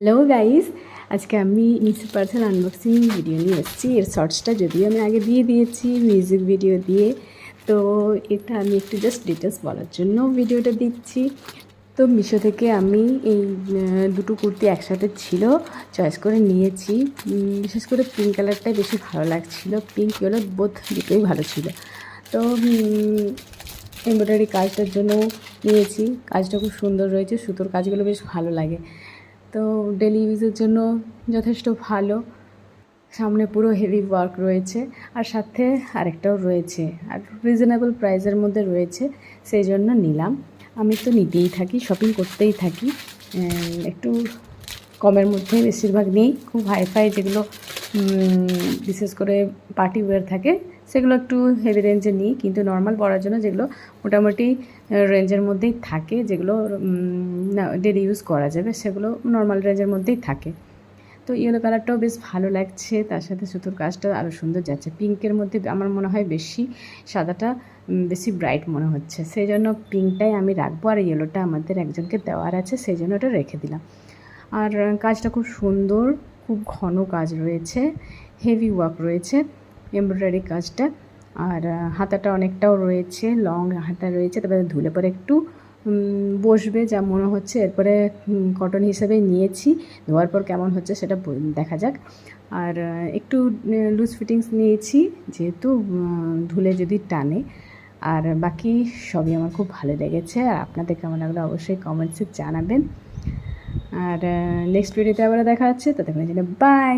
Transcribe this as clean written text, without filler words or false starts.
Hello guys, আজকে আমি Meesho parcel unboxing video নিয়ে এসেছি। এর শর্টসটা যদিও আমি আগে দিয়ে দিয়েছি মিউজিক ভিডিও দিয়ে, তো এটা আমি একটু জাস্ট ডিটেলস বলার জন্য ভিডিওটা দিচ্ছি। তো মিশো থেকে আমি এই দুটো কুর্তি একসাথে ছিল, চয়েস করে নিয়েছি। বিশেষ করে পিঙ্ক কালারটাই বেশি ভালো লাগছিল। পিঙ্ক ইয়েলো বোথ দুটোই ভালো ছিল। তো এমব্রয়ডারি কাজটার জন্য নিয়েছি। কাজটা খুব সুন্দর রয়েছে, সুতোর কাজগুলো বেশ ভালো লাগে। তো ডেলি ইউজের জন্য যথেষ্ট ভালো। সামনে পুরো হেভি ওয়ার্ক রয়েছে, আর সাথে আরেকটাও রয়েছে, আর রিজনেবল প্রাইসের মধ্যে রয়েছে, সেই জন্য নিলাম। আমি তো নিতেই থাকি, শপিং করতেই থাকি। একটু কমের মধ্যে বেশিরভাগ নেই। খুব হাইফাই যেগুলো বিশেষ করে পার্টি ওয়্যার থাকে সেগুলো একটু হেভি রেঞ্জে নিই, কিন্তু নর্মাল পরার জন্য যেগুলো মোটামুটি রেঞ্জের মধ্যেই থাকে, যেগুলো ডেলি ইউজ করা যাবে, সেগুলো নর্মাল রেঞ্জের মধ্যেই থাকে। তো ইয়েলো কালারটাও বেশ ভালো লাগছে, তার সাথে সুতোর কাজটা আরও সুন্দর যাচ্ছে। পিঙ্কের মধ্যে আমার মনে হয় বেশি সাদাটা বেশি ব্রাইট মনে হচ্ছে, সেই জন্য পিঙ্কটাই আমি রাখবো, আর ইয়েলোটা আমাদের একজনকে দেওয়ার আছে, সেই জন্য ওটা রেখে দিলাম। আর কাজটা খুব সুন্দর, খুব ঘন কাজ রয়েছে, হেভি ওয়ার্ক রয়েছে এমব্রয়ডারি কাজটা। আর হাতাটা অনেকটাও রয়েছে, লং হাতা রয়েছে, তবে ধুলে পরে একটু বসবে যা মনে হচ্ছে। এরপরে কটন হিসেবে নিয়েছি, ধোয়ার পর কেমন হচ্ছে সেটা দেখা যাক। আর একটু লুজ ফিটিংস নিয়েছি, যেহেতু ধুলে যদি টানে। আর বাকি সবই আমার খুব ভালো লেগেছে, আর আপনাদের কেমন লাগলো অবশ্যই কমেন্টসে জানাবেন। আর নেক্সট ভিডিওতে আবার দেখা হচ্ছে, ততক্ষণের জন্য বাই।